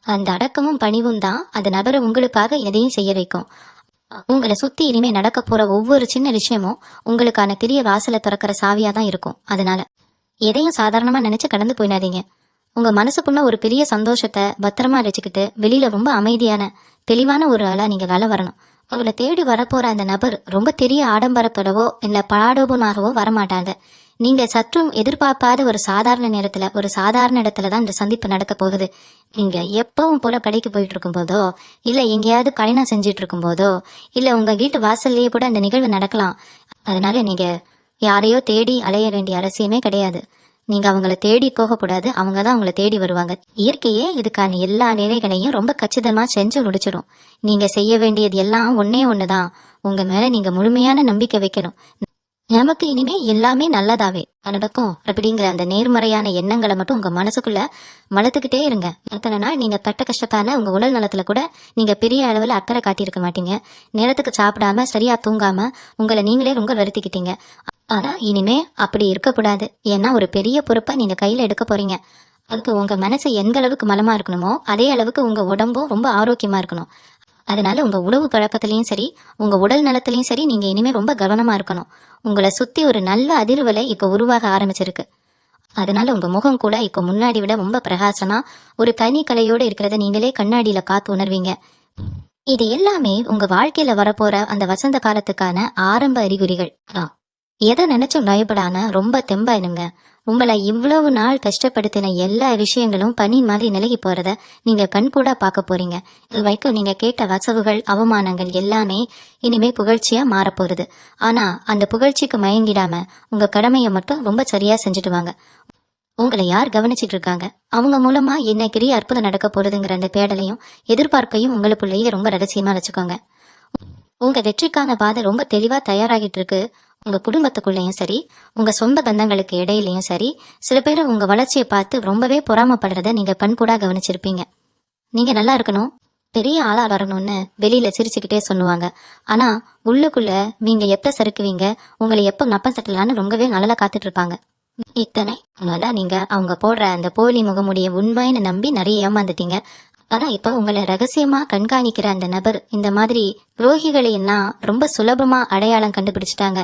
[SPEAKER 1] அந்த அடக்கமும் பணிவும் தான் அந்த நபரை உங்களுக்காக எதையும் செய்ய வைக்கும். உங்களை சுத்தி இனிமே நடக்க போற ஒவ்வொரு சின்ன விஷயமும் உங்களுக்கான பெரிய வாசலை திறக்கிற சாவியா தான் இருக்கும். அதனால எதையும் சாதாரணமா நினைச்சு கடந்து போயிடாதீங்க. உங்க மனசுக்குள்ள ஒரு பெரிய சந்தோஷத்தை பத்திரமா வச்சுக்கிட்டு வெளியில ரொம்ப அமைதியான தெளிவான ஒரு ஆளா நீங்க வேலை வரணும். உங்களை தேடி வரப்போற அந்த நபர் ரொம்ப பெரிய ஆடம்பரத்தோடவோ இல்ல பாடோபனாகவோ வரமாட்டாங்க. நீங்க சற்றும் எதிர்பார்க்காத ஒரு சாதாரண நேரத்துல ஒரு சாதாரண இடத்துலதான் இந்த சந்திப்பு நடக்க போகுது. நீங்க எப்பவும் போல கடைக்கு போயிட்டு இருக்கும் போதோ இல்ல எங்கேயாவது பயணம் செஞ்சிட்டு இருக்கும் போதோ இல்ல உங்க வீட்டு வாசல்லையே கூட அந்த நிகழ்வு நடக்கலாம். அதனால நீங்க யாரையோ தேடி அலைய வேண்டிய அவசியமே கிடையாது. நீங்க அவங்கள தேடி போகக்கூடாது, அவங்கதான் அவங்கள தேடி வருவாங்க. இயற்கையே இதுக்கான எல்லா நிலைகளையும் ரொம்ப கச்சிதமா செஞ்சு முடிச்சிடும். நீங்க செய்ய வேண்டியது எல்லாம் ஒன்னே ஒண்ணுதான், உங்க மேல நீங்க முழுமையான நம்பிக்கை வைக்கணும். நமக்கு இனிமே எல்லாமே நல்லதாவே நடக்கும் அப்படிங்கிற அந்த நேர்மறையான எண்ணங்களை மட்டும் உங்க மனசுக்குள்ள வளர்த்துக்கிட்டே இருங்க. அத்தனை நாள் நீங்க பட்ட கஷ்டத்தால உங்க உடல் நலத்துல கூட நீங்க பெரிய அளவுல அக்கறை காட்டியிருக்க மாட்டீங்க. நேரத்துக்கு சாப்பிடாம சரியா தூங்காம உங்களை நீங்களே ரொம்ப வருத்திக்கிட்டீங்க. ஆனா இனிமே அப்படி இருக்கக்கூடாது. ஏன்னா ஒரு பெரிய பொறுப்பை நீங்க கையில எடுக்க போறீங்க. அதுக்கு உங்க மனசு எந்த அளவுக்கு மலமா இருக்கணுமோ அதே அளவுக்கு உங்க உடம்பும் ரொம்ப ஆரோக்கியமா இருக்கணும். அதனால உங்க உணவு பழக்கத்திலையும் சரி உங்க உடல் நலத்திலையும் சரி நீங்க இனிமே ரொம்ப கவனமா இருக்கணும். உங்களை சுத்தி ஒரு நல்ல அதிர்வலை இப்ப உருவாக ஆரம்பிச்சிருக்கு. அதனால உங்க முகம் கூட இப்ப முன்னாடி விட ரொம்ப பிரகாசமா ஒரு தனி கலையோட இருக்கிறத நீங்களே கண்ணாடியில பார்த்து உணர்வீங்க. இது எல்லாமே உங்க வாழ்க்கையில வரப்போற அந்த வசந்த காலத்துக்கான ஆரம்ப அறிகுறிகள். எதை நினைச்சும் பயப்படாம ரொம்ப தெம்பாயினுங்க. உங்களை இவ்வளவு நாள் கஷ்டப்படுத்தின எல்லா விஷயங்களும் பனி மாதிரி நிலகி போறத நீங்க கண்கூடா பார்க்க போறீங்க. இது வரைக்கும் நீங்க கேட்ட வசவுகள் அவமானங்கள் எல்லாமே இனிமே புகழ்ச்சியா மாறப்போறது. ஆனா அந்த புகழ்ச்சிக்கு மயங்கிடாம உங்க கடமையை மட்டும் ரொம்ப சரியா செஞ்சுட்டு வாங்க. உங்களை யார் கவனிச்சிட்டு இருக்காங்க, அவங்க மூலமா என்ன பெரிய அற்புதம் நடக்க போறதுங்கிற அந்த தேடலையும் எதிர்பார்ப்பையும் உங்களுக்குள்ளேயே ரொம்ப ரகசியமா வச்சுக்கோங்க. உங்க வெற்றிக்கான பாதை ரொம்ப தெளிவா தயாராகிட்டு இருக்கு. உங்க குடும்பத்துக்குள்ளேயும் சரி உங்க சொந்த பந்தங்களுக்கு இடையிலயும் சரி சில பேர் உங்க வளர்ச்சியை பார்த்து ரொம்பவே பொறாமப்படுறத நீங்க கண்கூடா கவனிச்சிருப்பீங்க. நீங்க நல்லா இருக்கணும், பெரிய ஆளா வரணும்னு வெளியில சிரிச்சுக்கிட்டே சொல்லுவாங்க. ஆனா உள்ளுக்குள்ள நீங்க எப்ப சறுக்குவீங்க, உங்களை எப்ப நப்பம் தட்டலான்னு ரொம்பவே நல்லா காத்துட்டு இருப்பாங்க. இத்தனை அதனால நீங்க அவங்க போடுற அந்த போலி முகமுடைய உண்மைன்னு நம்பி நிறைய ஏமாந்துட்டீங்க. ஆனா இப்ப உங்களை ரகசியமா கண்காணிக்கிற அந்த நபர் இந்த மாதிரி துரோகிகளை எல்லாம் ரொம்ப சுலபமா அடையாளம் கண்டுபிடிச்சிட்டாங்க.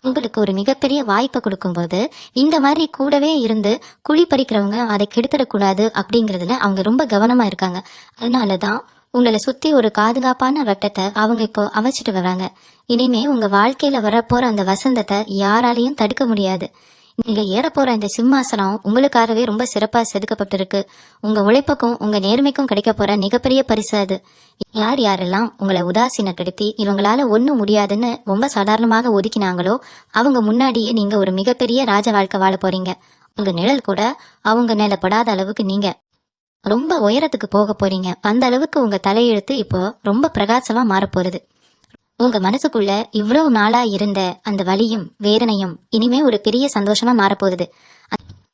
[SPEAKER 1] உங்களுக்கு ஒரு மிகப்பெரிய வாய்ப்பை கொடுக்கும்போது இந்த மாதிரி கூடவே இருந்து குழி பறிக்கிறவங்க அதை கெடுத்துடக்கூடாது அப்படிங்கிறதுல அவங்க ரொம்ப கவனமா இருக்காங்க. அதனாலதான் உங்களை சுத்தி ஒரு பாதுகாப்பான வட்டத்தை அவங்க இப்போ அமைச்சிட்டு வராங்க. இனிமே உங்க வாழ்க்கையில வரப்போற அந்த வசந்தத்தை யாராலையும் தடுக்க முடியாது. நீங்க ஏறப்போற இந்த சிம்மாசனம் உங்களுக்காகவே ரொம்ப சிறப்பா செதுக்கப்பட்டிருக்கு. உங்க உழைப்புக்கும் உங்க நேர்மைக்கும் கிடைக்க போற மிகப்பெரிய பரிசு அது. யார் யாரெல்லாம் உங்களை உதாசீனப்படுத்தி இவங்களால ஒண்ணும் முடியாதுன்னு ரொம்ப சாதாரணமாக ஒதுக்கினாங்களோ அவங்க முன்னாடியே நீங்க ஒரு மிகப்பெரிய ராஜ வாழ்க்கை வாழ போறீங்க. உங்க நிழல் கூட அவங்க மேல படாத அளவுக்கு நீங்க ரொம்ப உயரத்துக்கு போக போறீங்க. அந்த அளவுக்கு உங்க தலையெழுத்து இப்போ ரொம்ப பிரகாசமா மாறப்போறது. உங்க மனசுக்குள்ள இவ்வளவு நாளா இருந்த அந்த வலியும் வேதனையும் இனிமே ஒரு பெரிய சந்தோஷமா மாறப்போகுது.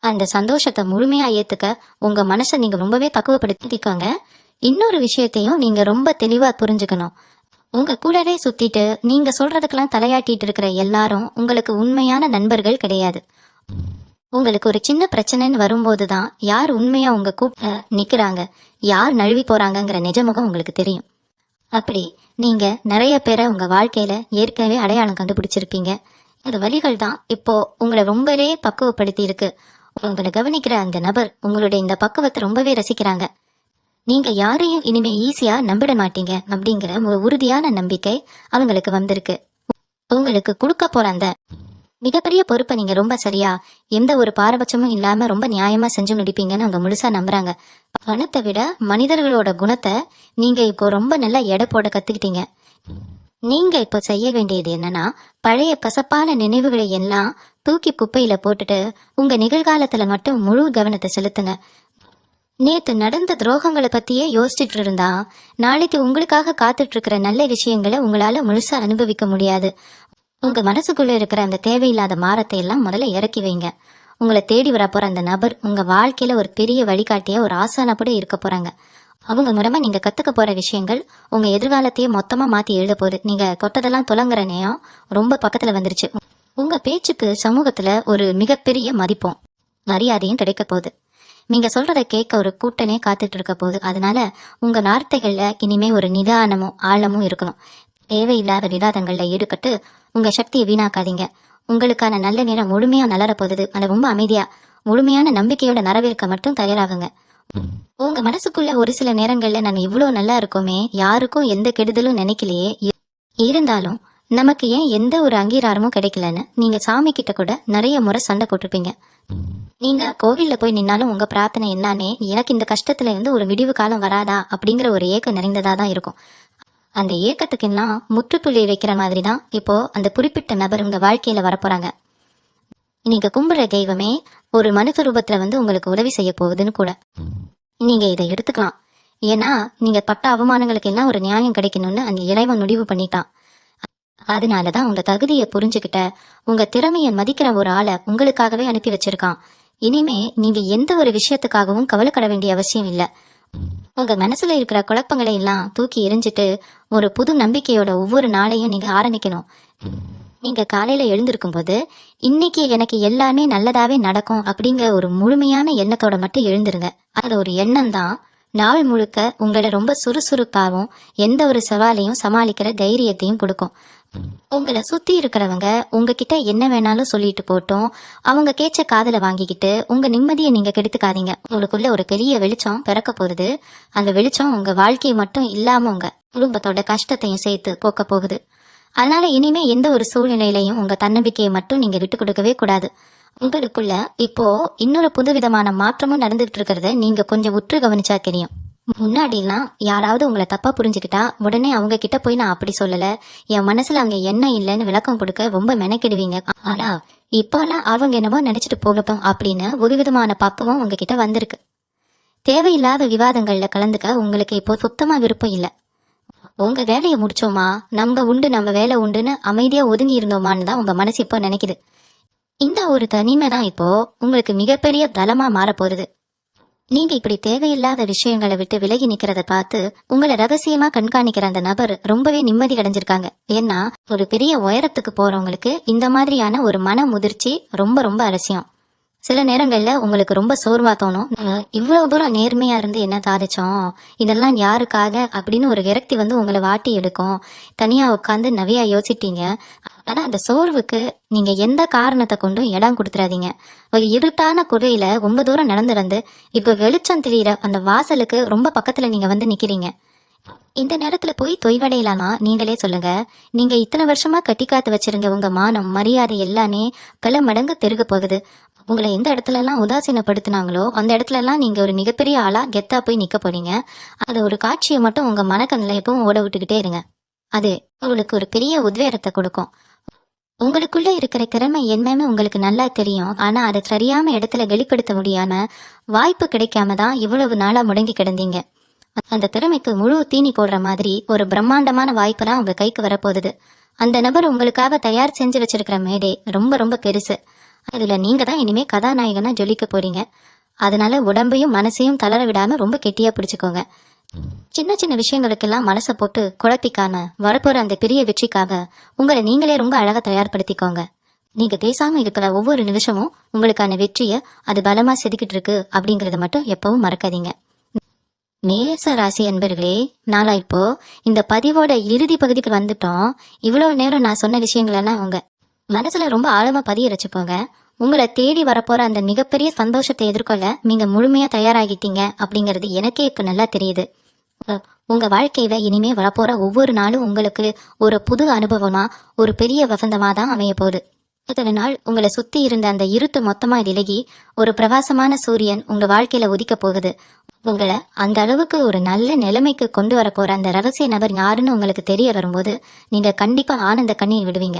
[SPEAKER 1] அந்த சந்தோஷத்தை முழுமையா ஏத்துக்க உங்க மனசை நீங்க ரொம்பவே பக்குவப்படுத்திக்கோங்க. இன்னொரு விஷயத்தையும் நீங்க ரொம்ப தெளிவா புரிஞ்சுக்கணும். உங்க கூடவே சுத்திட்டு நீங்க சொல்றதுக்கெல்லாம் தலையாட்டிட்டு இருக்கிற எல்லாரும் உங்களுக்கு உண்மையான நண்பர்கள் கிடையாது. உங்களுக்கு ஒரு சின்ன பிரச்சனைன்னு வரும்போதுதான் யார் உண்மையா உங்க கூப்பிட்ட நிக்கிறாங்க, யார் நழுவி போறாங்கங்கிற நிஜமுகம் உங்களுக்கு தெரியும். அப்படி நீங்க நிறைய பேரை உங்க வாழ்க்கையில ஏற்கனவே அடையாளம் கண்டுபிடிச்சிருப்பீங்க. இந்த வழிகள் தான் இப்போ உங்களை ரொம்பவே பக்குவப்படுத்தி இருக்கு. உங்களை கவனிக்கிற அந்த நபர் உங்களுடைய இந்த பக்குவத்தை ரொம்பவே ரசிக்கிறாங்க. நீங்க யாரையும் இனிமே ஈஸியா நம்பிட மாட்டீங்க அப்படிங்கிற ஒரு உறுதியான நம்பிக்கை அவங்களுக்கு வந்திருக்கு. உங்களுக்கு கொடுக்க போற அந்த மிகப்பெரிய பொறுப்பை நீங்க ரொம்ப சரியா எந்த ஒரு பாரபட்சமும் இல்லாம ரொம்ப நியாயமா செஞ்சு முடிப்பீங்கன்னு அவங்க முழுசா நம்புறாங்க. பணத்தை விட மனிதர்களோட குணத்தை நீங்க இப்போ ரொம்ப நல்லா எடை போட கத்துக்கிட்டீங்க. நீங்க இப்போ செய்ய வேண்டியது என்னன்னா, பழைய கசப்பான நினைவுகளை எல்லாம் தூக்கி குப்பையில போட்டுட்டு உங்க நிகழ்காலத்துல மட்டும் முழு கவனத்தை செலுத்துங்க. நேத்து நடந்த துரோகங்களை பத்தியே யோசிச்சுட்டு இருந்தா நாளைக்கு உங்களுக்காக காத்துட்டு இருக்கிற நல்ல விஷயங்களை உங்களால முழுசா அனுபவிக்க முடியாது. உங்க மனசுக்குள்ள இருக்கிற அந்த தேவையில்லாத மாரத்தை எல்லாம் முதல்ல இறக்கி வைங்க. உங்களை தேடி வர போற அந்த நபர் உங்க வாழ்க்கையில ஒரு பெரிய வழிகாட்டியா ஒரு ஆசானா கூட இருக்க போறாங்க. அவங்க மூலமா நீங்க கத்துக்க போற விஷயங்கள் உங்க எதிர்காலத்தையே மொத்தமா மாத்தி எழுத போகுது. நீங்க கொட்டதெல்லாம் துலங்குற நேரம் ரொம்ப பக்கத்துல வந்துருச்சு. உங்க பேச்சுக்கு சமூகத்துல ஒரு மிகப்பெரிய மதிப்பும் மரியாதையும் கிடைக்க போகுது. நீங்க சொல்றத கேட்க ஒரு கூட்டனே காத்துட்டு இருக்க போகுது. அதனால உங்க வார்த்தைகள்ல இனிமே ஒரு நிதானமும் ஆழமும் இருக்கணும். தேவையில்லாத விவாதங்கள்ல ஈடுபட்டு உங்க சக்தியை வீணாக்காதீங்க. உங்களுக்கான நல்ல நேரம் முழுமையா நலர போகுது. அதை ரொம்ப அமைதியா முழுமையான நம்பிக்கையோட வரவேற்க மட்டும் தயாராகுங்க. உங்க மனசுக்குள்ள ஒரு சில நேரங்கள்ல நாங்க இவ்வளவு நல்லா இருக்கோமே, யாருக்கும் எந்த கெடுதலும் நினைக்கலையே, இருந்தாலும் நமக்கு ஏன் எந்த ஒரு அங்கீகாரமும் கிடைக்கலன்னு நீங்க சாமி கிட்ட கூட நிறைய முறை சண்டை போட்டிருப்பீங்க. நீங்க கோவில்ல போய் நின்னாலும் உங்க பிரார்த்தனை என்னன்னே, எனக்கு இந்த கஷ்டத்துல இருந்து ஒரு விடிவு காலம் வராதா அப்படிங்கிற ஒரு ஏக்கம் நிறைந்ததா தான் இருக்கும். அந்த ஏக்கத்துக்கெல்லாம் முற்றுப்புள்ளி வைக்கிற மாதிரி தான் இப்போ அந்த குறிப்பிட்ட நபர் உங்க வாழ்க்கையில வரப்போறாங்க. நீங்க கும்பிடுற தெய்வமே ஒரு மனுஷ ரூபத்துல உங்களுக்கு உதவி செய்ய போகுதுன்னு கூட நீங்க இதை எடுத்துக்கலாம். ஏன்னா நீங்க பட்ட அவமானங்களுக்கு எல்லாம் ஒரு நியாயம் கிடைக்கணும்னு அந்த இறைவன் முடிவு பண்ணிட்டான். அதனாலதான் உங்க தகுதியை புரிஞ்சுக்கிட்ட உங்க திறமையை மதிக்கிற ஒரு ஆளை உங்களுக்காகவே அனுப்பி வச்சிருக்கான். இனிமே நீங்க எந்த ஒரு விஷயத்துக்காகவும் கவலைப்பட வேண்டிய அவசியம் இல்லை. உங்க மனசுல இருக்கிற குழப்பங்களை எல்லாம் தூக்கி எரிஞ்சிட்டு ஒரு புது நம்பிக்கையோட ஒவ்வொரு நாளையும் நீங்க ஆரம்பிக்கணும். நீங்க காலையில எழுந்திருக்கும் போது இன்னைக்கு எனக்கு எல்லாமே நல்லதாவே நடக்கும் அப்படிங்கிற ஒரு முழுமையான எண்ணத்தோட மட்டும் எழுந்திருங்க. அந்த ஒரு எண்ணம் தான் நாள் முழுக்க உங்களை ரொம்ப சுறுசுறுப்பாகவும் எந்த ஒரு சவாலையும் சமாளிக்கிற தைரியத்தையும் கொடுக்கும். உங்களை சுத்தி இருக்கிறவங்க உங்ககிட்ட என்ன வேணாலும் சொல்லிட்டு போட்டோம், அவங்க கேச்ச காதல வாங்கிக்கிட்டு உங்க நிம்மதியை நீங்க கெடுத்துக்காதீங்க. உங்களுக்குள்ள ஒரு பெரிய வெளிச்சம் பிறக்க போகுது. அந்த வெளிச்சம் உங்க வாழ்க்கையை மட்டும் இல்லாம உங்க குடும்பத்தோட கஷ்டத்தையும் சேர்த்து போக்க போகுது. அதனால இனிமே எந்த ஒரு சூழ்நிலையிலையும் உங்க தன்னம்பிக்கையை மட்டும் நீங்க விட்டு கொடுக்கவே கூடாது. உங்களுக்குள்ள இப்போ இன்னொரு புதுவிதமான மாற்றமும் நடந்துகிட்டு இருக்கிறத நீங்க கொஞ்சம் உற்று கவனிச்சா தெரியும். முன்னாடிலாம் யாராவது உங்களை தப்பா புரிஞ்சுக்கிட்டா உடனே அவங்க கிட்ட போய் நான் அப்படி சொல்லல, என் மனசுல அங்க என்ன இல்லைன்னு விளக்கம் கொடுக்க ரொம்ப மெனக்கிடுவீங்க. ஆனா இப்போலாம் அவங்க என்னவோ நினைச்சிட்டு போகட்டும் அப்படின்னு ஒரு விதமான பக்குவம் உங்ககிட்ட வந்திருக்கு. தேவையில்லாத விவாதங்கள்ல கலந்துக்க உங்களுக்கு இப்போ சுத்தமா விருப்பம் இல்லை. உங்க வேலையை முடிச்சோமா, நம்ம உண்டு நம்ம வேலை உண்டுன்னு அமைதியா ஒதுங்கி இருந்தோமான்னு தான் உங்க மனசு இப்போ நினைக்குது. இந்த ஒரு தனிமை தான் இப்போ உங்களுக்கு மிகப்பெரிய பலமா மாறப்போகுது. நீங்க இப்படி தேவையில்லாத விஷயங்களை விட்டு விலகி நிக்கிறத பார்த்து உங்களை ரகசியமா கண்காணிக்கிற அந்த நபர் ரொம்பவே நிம்மதி அடைஞ்சிருக்காங்க. ஏன்னா ஒரு பெரிய உயரத்துக்கு போறவங்களுக்கு இந்த மாதிரியான ஒரு மன முதிர்ச்சி ரொம்ப ரொம்ப அவசியம். சில நேரங்கள்ல உங்களுக்கு ரொம்ப சோர்வா தோணும். இவ்வளவு தூரம் நேர்மையா இருந்து என்ன சாதிச்சோம், இதெல்லாம் யாருக்காக அப்படின்னு ஒரு விரக்தி வந்து உங்களை வாட்டி எடுக்கும். தனியா உட்காந்து நிறைய யோசிப்பீங்க. ஆனா அந்த சோர்வுக்கு நீங்க எந்த காரணத்தை கொண்டும் இடம் கொடுத்துறாதீங்க. ஒரு இருட்டான குகையில ரொம்ப தூரம் நடந்து வந்து இப்ப வெளிச்சம் தெரியிற அந்த வாசலுக்கு ரொம்ப பக்கத்துல நீங்க வந்து நிக்கிறீங்க. இந்த நேரத்துல போய் தொய்வடையலாமா நீங்களே சொல்லுங்க. நீங்க இத்தனை வருஷமா கட்டி காத்து வச்சிருங்க உங்க மானம் மரியாதை எல்லாமே பல மடங்கு பெருக போகுது. உங்களை எந்த இடத்துல எல்லாம் உதாசீனப்படுத்தினாங்களோ அந்த இடத்துல எல்லாம் நீங்க ஒரு மிகப்பெரிய ஆளா கெத்தா போய் நிக்க போறீங்க. அது ஒரு காட்சியை மட்டும் உங்க மனக்கண்ணில் எப்பவும் ஓட விட்டுக்கிட்டே இருங்க. அது உங்களுக்கு ஒரு பெரிய உத்வேகத்தை கொடுக்கும். உங்களுக்குள்ள இருக்கிற திறமை என்னன்னு உங்களுக்கு நல்லா தெரியும். ஆனா அதை சரியான இடத்துல வெளிப்படுத்த முடியாம வாய்ப்பு கிடைக்காம தான் இவ்வளவு நாளா முடங்கி கிடந்தீங்க. அந்த திறமைக்கு முழு தீனி போடுற மாதிரி ஒரு பிரம்மாண்டமான வாய்ப்பு தான் உங்க கைக்கு வரப்போகுது. அந்த நபர் உங்களுக்காக தயார் செஞ்சு வச்சிருக்கிற மேடை ரொம்ப ரொம்ப பெருசு. அதுல நீங்க தான் இனிமே கதாநாயகனா ஜொலிக்க போறீங்க. அதனால உடம்பையும் மனசையும் தளர விடாம ரொம்ப கெட்டியா பிடிச்சுக்கோங்க. சின்ன சின்ன விஷயங்களுக்கெல்லாம் மனசை போட்டு குழப்பிக்காம வரப்போற அந்த பெரிய வெற்றிக்காக உங்களை நீங்களே ரொம்ப அழகா தயார்படுத்திக்கோங்க. நீங்க பேசாம இருக்கிற ஒவ்வொரு நிமிஷமும் உங்களுக்கான வெற்றியை அது பலமா செதுக்கிட்டு இருக்கு அப்படிங்கறத மட்டும் எப்பவும் மறக்காதீங்க. மேச ராசி அன்பர்களே, நாளா இப்போ இந்த பதிவோட இறுதி பகுதிக்கு வந்துட்டோம். இவ்வளவு நேரம் நான் சொன்ன விஷயங்கள் எல்லாம் உங்க மனசுல ரொம்ப ஆழமா பதிய வச்சுப்போங்க. உங்களை தேடி வரப்போற அந்த மிகப்பெரிய சந்தோஷத்தை எதிர்கொள்ள நீங்க முழுமையா தயாராகிட்டீங்க அப்படிங்கிறது எனக்கே இப்ப நல்லா தெரியுது. உங்க வாழ்க்கையில இனிமே வரப்போற ஒவ்வொரு நாளும் உங்களுக்கு ஒரு புது அனுபவமா ஒரு பெரிய வசந்தமா தான் அமைய போகுது. இத்தனை நாள் உங்களை சுத்தி இருந்த அந்த இருட்டு மொத்தமா விலகி ஒரு பிரகாசமான சூரியன் உங்க வாழ்க்கையில உதிக்க போகுது. உங்களை அந்த அளவுக்கு ஒரு நல்ல நிலைமைக்கு கொண்டு வர போற அந்த ரகசிய நபர் யாருன்னு உங்களுக்கு தெரிய வரும்போது நீங்க கண்டிப்பா ஆனந்த கண்ணீர் விடுவீங்க.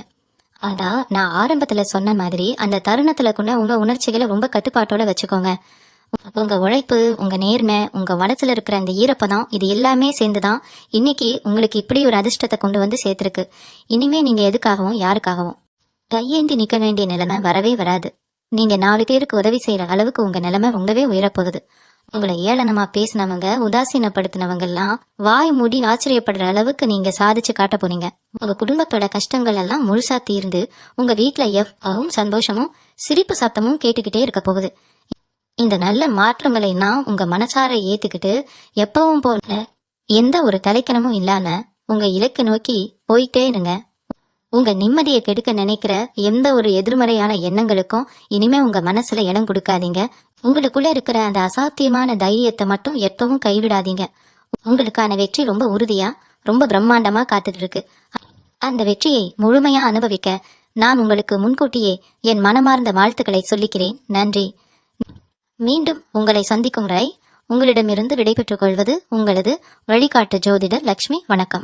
[SPEAKER 1] ஆனா நான் ஆரம்பத்துல சொன்ன மாதிரி அந்த தருணத்துல கூட உங்க உணர்ச்சிகளை ரொம்ப கட்டுப்பாட்டோட வச்சுக்கோங்க. உங்க உழைப்பு, உங்க நேர்மை, உங்க மனசுல இருக்கிற அந்த ஈரப்பதம் இது எல்லாமே சேர்ந்துதான் இன்னைக்கு உங்களுக்கு இப்படி ஒரு அதிர்ஷ்டத்தை கொண்டு வந்து சேர்த்திருக்கு. இனிமே நீங்க எதுக்காகவும் யாருக்காகவும் கையேந்தி நிக்க வேண்டிய நிலைமை வரவே வராது. நீங்க 4 பேருக்கு உதவி செய்யற அளவுக்கு உங்க நிலைமை ரொம்பவே உயரப்போகுது. உங்களை ஏளனமா பேசினவங்க, உதாசீனப்படுத்தினவங்க எல்லாம் வாய் மூடி ஆச்சரியப்படுற அளவுக்கு நீங்க சாதிச்சு காட்ட போறீங்க. உங்க குடும்பத்தோட கஷ்டங்கள் எல்லாம் முழுசா தீர்ந்து உங்க வீட்டுல எப்பவும் சந்தோஷமும் சிரிப்பு சத்தமும் கேட்டுக்கிட்டே இருக்க போகுது. இந்த நல்ல மாற்றங்களை நான் உங்க மனசார ஏத்துக்கிட்டு எப்பவும் போல எந்த ஒரு தலைக்கணமும் இல்லாம உங்க இலக்கை நோக்கி போயிட்டே இருங்க. உங்க நிம்மதியை கெடுக்க நினைக்கிற எந்த ஒரு எதிர்மறையான எண்ணங்களுக்கும் இனிமே உங்க மனசுல இடம் கொடுக்காதீங்க. உங்களுக்குள்ள இருக்கிற அந்த அசாத்தியமான தைரியத்தை மட்டும் எப்பவும் கைவிடாதீங்க. உங்களுக்கான வெற்றி ரொம்ப உறுதியா ரொம்ப பிரம்மாண்டமா காத்துட்டு இருக்கு. அந்த வெற்றியை முழுமையா அனுபவிக்க நான் உங்களுக்கு முன்கூட்டியே என் மனமார்ந்த வாழ்த்துக்களை சொல்லிக்கிறேன். நன்றி. மீண்டும் உங்களை சந்திக்கும் வரை உங்களிடமிருந்து விடைபெற்றுக் கொள்வது உங்களது வழிகாட்டு ஜோதிடர் லக்ஷ்மி. வணக்கம்.